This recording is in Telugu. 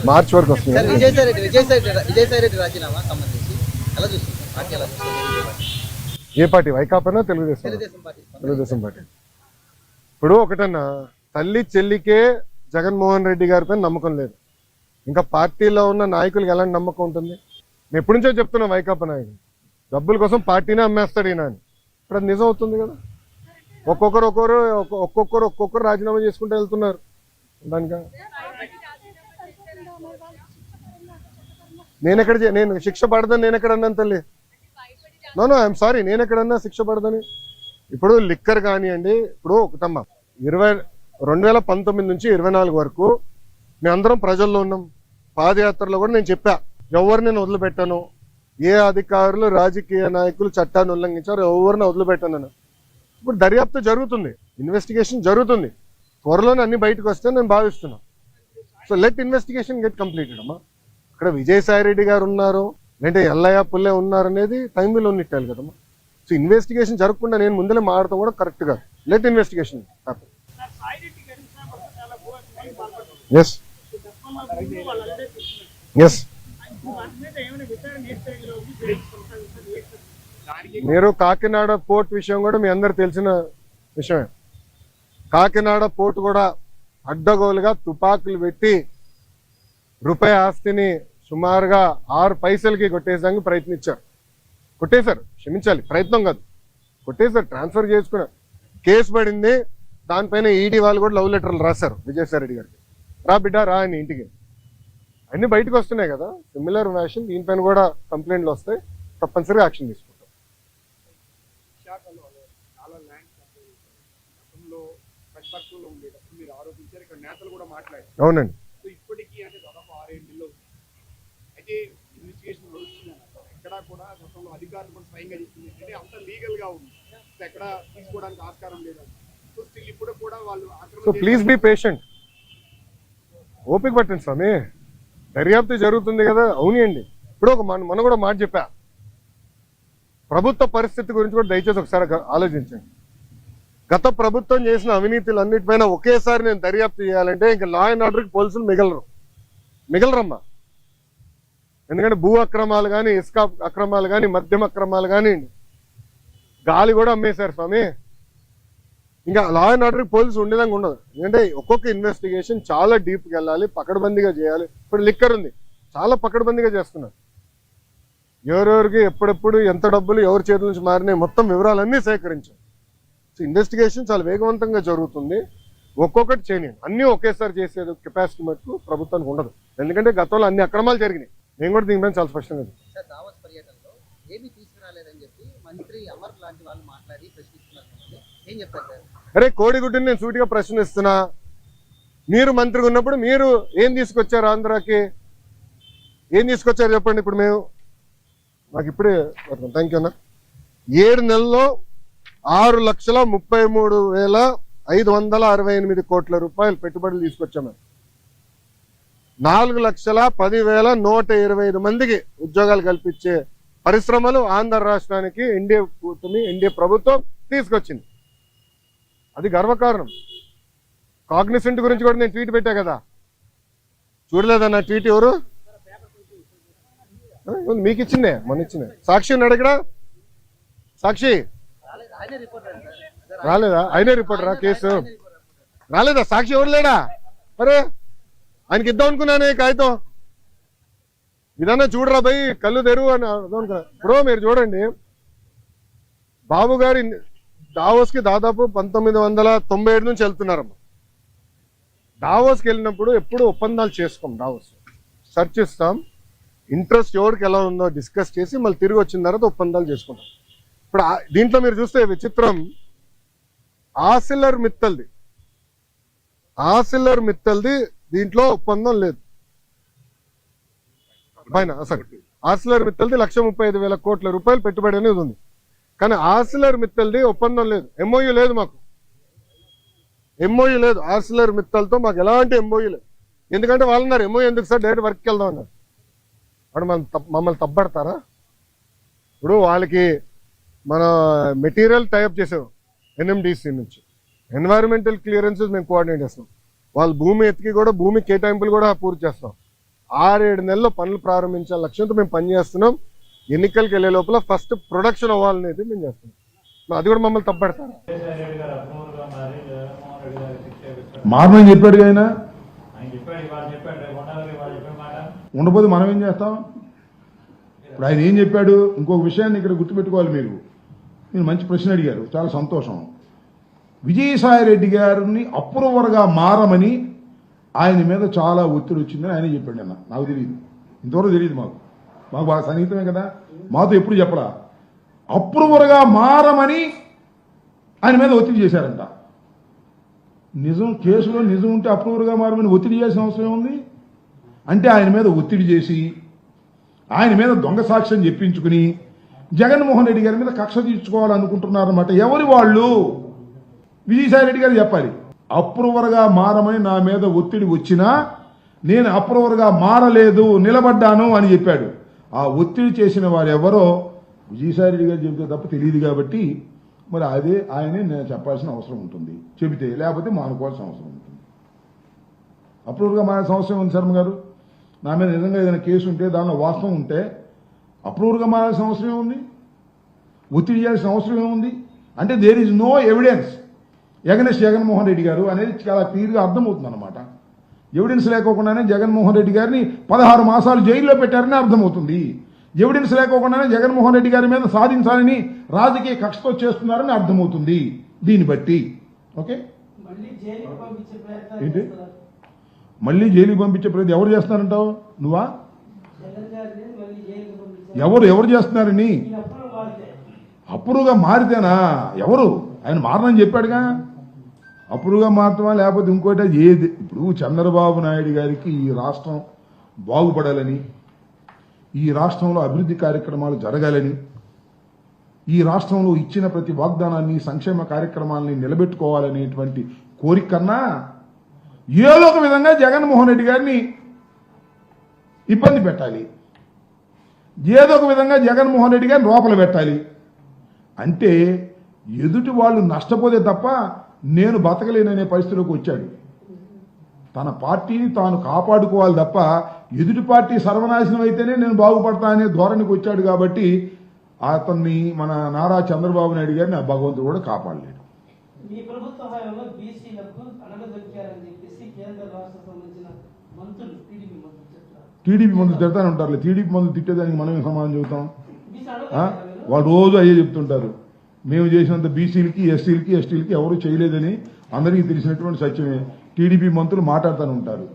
మార్చి వరకు వస్తుంది. విజయసాయి రెడ్డి రాజీనామా సంబంధించి ఎలా చూస్తుంది పార్టీ, ఎలా చూస్తుంది? ఏ పార్టీ? వైకాపానా తెలుగుదేశం? తెలుగుదేశం పార్టీ. ఇప్పుడు ఒకటన్నా, తల్లి చెల్లికే జగన్మోహన్ రెడ్డి గారి పైన నమ్మకం లేదు, ఇంకా పార్టీలో ఉన్న నాయకులకు ఎలాంటి నమ్మకం ఉంటుంది? నేను ఎప్పటి నుంచో చెప్తున్నా, వైకాపా నాయకులు డబ్బుల కోసం పార్టీనే అమ్మేస్తాడు ఈయన అని. ఇప్పుడు అది నిజం అవుతుంది కదా. ఒక్కొక్కరు రాజీనామా చేసుకుంటూ వెళ్తున్నారు. దానిక నేను శిక్ష పడదని నేను ఎక్కడ అన్నాను తల్లి? నో ఐఎమ్ సారీ, నేను ఎక్కడన్నా శిక్ష పడదని? ఇప్పుడు లిక్కర్ కానివ్వండి, ఇప్పుడు ఒకటమ్మా 2019 నుంచి 24 వరకు మేమందరం ప్రజల్లో ఉన్నాం. పాదయాత్రలో కూడా నేను చెప్పా, ఎవరు నేను వదిలిపెట్టాను, ఏ అధికారులు రాజకీయ నాయకులు చట్టాన్ని ఉల్లంఘించారు ఎవరిని వదిలిపెట్టాను. ఇప్పుడు దర్యాప్తు జరుగుతుంది, ఇన్వెస్టిగేషన్ జరుగుతుంది, త్వరలోనే అన్ని బయటకు వస్తే నేను భావిస్తున్నాను. So let investigation get completed అమ్మా. ఇక్కడ విజయసాయి రెడ్డి గారు ఉన్నారు, లేదంటే ఎల్లయ్య పుల్లే ఉన్నారు అనేది టైంలో ఉన్నట్టాలి కదమ్మా. సో ఇన్వెస్టిగేషన్ జరగకుండా నేను ముందలే మాడతాం కూడా కరెక్ట్ కాదు. Let investigation happy. Yes yes మీరు కాకినాడ పోర్ట్ విషయం కూడా మీ అందరు తెలిసిన విషయమే. కాకినాడ పోర్ట్ కూడా అడ్డగోలుగా తుపాకులు పెట్టి రూపాయి ఆస్తిని సుమారుగా 6 పైసలకి కొట్టేసానికి ప్రయత్నించారు. కొట్టేశారు, క్షమించాలి, ప్రయత్నం కాదు, కొట్టేశారు, ట్రాన్స్ఫర్ చేసుకున్నారు. కేసు పడింది, దానిపైన ఈడీ వాళ్ళు కూడా లవ్ లెటర్లు రాశారు విజయసాయి రెడ్డి గారికి. రా బిడ్డ రా అని ఇంటికి. అన్ని బయటకు వస్తున్నాయి కదా, సిమిలర్ వ్యాషన్ దీనిపైన కూడా కంప్లైంట్లు వస్తాయి, తప్పనిసరిగా యాక్షన్ తీసుకుంటాం. అవునండి. సో ప్లీజ్ బీ పేషెంట్, ఓపిక పట్టండి స్వామి, దర్యాప్తు జరుగుతుంది కదా. అవునండి. ఇప్పుడు మన కూడా మాట చెప్పా, ప్రభుత్వ పరిస్థితి గురించి కూడా దయచేసి ఒకసారి ఆలోచించండి. గత ప్రభుత్వం చేసిన అవినీతులు అన్నిటిపైన ఒకేసారి నేను దర్యాప్తు చేయాలంటే ఇంకా లా అండ్ ఆర్డర్కి పోలీసులు మిగలరమ్మా. ఎందుకంటే భూ అక్రమాలు కానీ, ఇసుక అక్రమాలు కానీ, మద్యం అక్రమాలు కానీ, గాలి కూడా అమ్మేశారు స్వామి. ఇంకా లా అండ్ ఆర్డర్కి పోలీసు ఉండేదాకా ఉండదు. ఎందుకంటే ఒక్కొక్క ఇన్వెస్టిగేషన్ చాలా డీప్గా వెళ్ళాలి, పకడ్బందీగా చేయాలి. ఇప్పుడు లిక్కర్ ఉంది, చాలా పకడ్బందీగా చేస్తున్నారు. ఎవరెవరికి ఎప్పుడెప్పుడు ఎంత డబ్బులు ఎవరి చేతుల నుంచి మారినాయి మొత్తం వివరాలన్నీ సేకరించారు. సో ఇన్వెస్టిగేషన్ చాలా వేగవంతంగా జరుగుతుంది. ఒక్కొక్కటి చేయనియండి, అన్నీ ఒకేసారి చేసేది కెపాసిటీ మటుకు ప్రభుత్వానికి ఉండదు. ఎందుకంటే గతంలో అన్ని అక్రమాలు జరిగినాయి. నేను కూడా దీనిపైన చాలా స్పష్టంగా అరే కోడిగుడ్డుని నేను సూటిగా ప్రశ్నిస్తున్నా. మీరు మంత్రిగా ఉన్నప్పుడు మీరు ఏం తీసుకొచ్చారు ఆంధ్రాకి? ఏం తీసుకొచ్చారు చెప్పండి. ఇప్పుడు మేము మాకు ఇప్పుడే థ్యాంక్ యూ అన్న 7 నెలల్లో 6,33,568 కోట్ల రూపాయలు పెట్టుబడులు తీసుకొచ్చాము. 4,10,125 మందికి ఉద్యోగాలు కల్పించే పరిశ్రమలు ఆంధ్ర రాష్ట్రానికి ఎన్డీఏ ప్రభుత్వం తీసుకొచ్చింది. అది గర్వకారణం. కాగ్నిసెంట్ గురించి కూడా నేను ట్వీట్ పెట్టా కదా, చూడలేదన్న ట్వీట్? ఎవరు మీకు ఇచ్చిందే, మొన్న ఇచ్చిందే. సాక్షి ఉన్నాడు ఇక్కడ, సాక్షి రాలేదా? ఆయనే రిపోర్టరా? కేసు రాలేదా? సాక్షి ఎవరు లేడా? అరే ఆయనకి ఇద్దాం అనుకున్నానే కాగితం. ఇదన్నా చూడరా భయ్, కళ్ళు తెరువు అని అనుకున్నా. ఇప్పుడు మీరు చూడండి, బాబు గారి దావోస్కి దాదాపు 1997 నుంచి వెళ్తున్నారమ్మా. దావోస్కి వెళ్ళినప్పుడు ఎప్పుడు ఒప్పందాలు చేసుకోం. దావోస్ చర్చిస్తాం, ఇంట్రెస్ట్ ఎవరికి ఎలా ఉందో డిస్కస్ చేసి మళ్ళీ తిరిగి వచ్చిన తర్వాత ఒప్పందాలు చేసుకుంటాం. ఇప్పుడు దీంట్లో మీరు చూస్తే విచిత్రం, ఆసిల్లర్ మిత్తల్ది దీంట్లో ఒప్పందం లేదు. పైన అసలు ఆసిల్లర్ మిత్తల్ది 1,35,000 కోట్ల రూపాయలు పెట్టుబడి అనేది ఉంది. కానీ ఆసిల్లర్ మిత్తల్ది ఒప్పందం లేదు, ఎంఓయూ లేదు. మాకు ఎంఓయూ లేదు ఆసిల్లర్ మిత్తల్తో, మాకు ఎలాంటి ఎంఓయూ లేదు. ఎందుకంటే వాళ్ళు అన్నారు ఎంఓయూ ఎందుకు సార్, డైరెక్ట్ వర్క్కి వెళ్దాం అన్నారు. వాడు మమ్మల్ని తప్పబడతారా? ఇప్పుడు వాళ్ళకి మన మెటీరియల్ టైప్ చేసాం ఎన్ఎండిసి నుంచి, ఎన్వైరన్మెంటల్ క్లియరెన్సెస్ మేము కోఆర్డినేట్ చేస్తాం. వాళ్ళ భూమి ఎత్తికి కూడా భూమి కేటాయింపులు కూడా పూర్తి చేస్తాం. 6-7 నెలల్లో పనులు ప్రారంభించాల లక్ష్యంతో మేము పనిచేస్తున్నాం. ఎన్నికలకు వెళ్లే లోపల ఫస్ట్ ప్రొడక్షన్ అవ్వాలనేది మేము చేస్తున్నాం. అది కూడా మమ్మల్ని తప్పడతారు. మారమని చెప్పాడు ఆయన, ఉండబోదు మనం ఏం చేస్తాం. ఇప్పుడు ఆయన ఏం చెప్పాడు, ఇంకొక విషయాన్ని ఇక్కడ గుర్తుపెట్టుకోవాలి. మీరు మంచి ప్రశ్న అడిగారు, చాలా సంతోషం. విజయసాయి రెడ్డి గారిని అప్రూవర్గా మారమని ఆయన మీద చాలా ఒత్తిడి వచ్చిందని ఆయన చెప్పాడు. అన్న నాకు తెలియదు, ఇంతవరకు తెలియదు. మాకు బాగా సన్నిహితమే కదా, మాతో ఎప్పుడు చెప్పడా. అప్రూవర్గా మారమని ఆయన మీద ఒత్తిడి చేశారంట. నిజం, కేసులో నిజం ఉంటే అప్రూవర్గా మారమని ఒత్తిడి చేసిన అవసరం ఉంది. అంటే ఆయన మీద ఒత్తిడి చేసి ఆయన మీద దొంగ సాక్ష్యం చెప్పించుకుని జగన్మోహన్ రెడ్డి గారి మీద కక్ష తీర్చుకోవాలనుకుంటున్నారన్నమాట. ఎవరి వాళ్ళు? విజయసాయి రెడ్డి గారు చెప్పాలి. అప్రూవర్గా మారమని నా మీద ఒత్తిడి వచ్చినా నేను అప్రూవర్గా మారలేదు, నిలబడ్డాను అని చెప్పాడు. ఆ ఒత్తిడి చేసిన వారు ఎవరో విజయసాయి రెడ్డి గారు చెబితే తప్ప తెలియదు. కాబట్టి మరి అదే ఆయనే నేను చెప్పాల్సిన అవసరం ఉంటుంది. చెబితే, లేకపోతే మానుకోవాల్సిన అవసరం ఉంటుంది. అప్రూవర్గా మారాల్సిన అవసరం ఉంది శర్మ గారు. నా మీద నిజంగా ఏదైనా కేసు ఉంటే, దానిలో వాస్తవం ఉంటే అప్రూవర్గా మారాల్సిన అవసరం ఏముంది? ఒత్తిడి చేయాల్సిన అవసరం ఏముంది? అంటే there is no evidence against Jaganmohan Reddy garu అనేది చాలా క్లియర్గా అర్థమవుతుంది అన్నమాట. ఎవిడెన్స్ లేకోకుండానే జగన్మోహన్ రెడ్డి గారిని 16 మాసాలు జైల్లో పెట్టారని అర్థమవుతుంది. ఎవిడెన్స్ లేకోకుండానే జగన్మోహన్ రెడ్డి గారి మీద సాధించాలని రాజకీయ కక్షతో చేస్తున్నారని అర్థమవుతుంది దీన్ని బట్టి. ఓకే, ఏంటి మళ్ళీ జైలుకి పంపించే ప్రయత్నం ఎవరు చేస్తున్నారంటావు? నువ్వా? ఎవరు చేస్తున్నారని? అప్రూవ్గా మారితేనా? ఎవరు? ఆయన మారనని చెప్పాడుగా. అప్రూవ్గా మారుతామా లేకపోతే ఇంకోటి ఏది? ఇప్పుడు చంద్రబాబు నాయుడు గారికి ఈ రాష్ట్రం బాగుపడాలని, ఈ రాష్ట్రంలో అభివృద్ధి కార్యక్రమాలు జరగాలని, ఈ రాష్ట్రంలో ఇచ్చిన ప్రతి వాగ్దానాన్ని, సంక్షేమ కార్యక్రమాలని నిలబెట్టుకోవాలనేటువంటి కోరిక కన్నా ఏదో ఒక విధంగా జగన్మోహన్ రెడ్డి గారిని ఇబ్బంది పెట్టాలి, ఏదో ఒక విధంగా జగన్మోహన్ రెడ్డి గారిని లోపల పెట్టాలి. అంటే ఎదుటి వాళ్ళు నష్టపోతే తప్ప నేను బతకలేననే పరిస్థితిలోకి వచ్చాడు. తన పార్టీని తాను కాపాడుకోవాలి తప్ప ఎదుటి పార్టీ సర్వనాశనం అయితేనే నేను బాగుపడతా అనే ధోరణికి వచ్చాడు. కాబట్టి అతన్ని మన నారా చంద్రబాబు నాయుడు గారిని ఆ భగవంతుడు కూడా కాపాడలేడు. మీ ప్రభుత్వ హయాంలో బీసీలకు అనగదొక్కారని చెప్పేసి కేంద్ర రాష్ట్ర సంబంధించిన మంత్రులు టీడీపీ మంత్రులు తిడతానే ఉంటారు. టీడీపీ మంత్రులు తిట్టేదానికి మనమే సమాధానం చెబుతాం? వాళ్ళు రోజు అయ్యే చెప్తుంటారు. మేము చేసినంత బీసీలకి, ఎస్సీలకి, ఎస్టీలకి ఎవరు చేయలేదని అందరికీ తెలిసినటువంటి సత్యమే. టీడీపీ మంత్రులు మాట్లాడుతూనే ఉంటారు.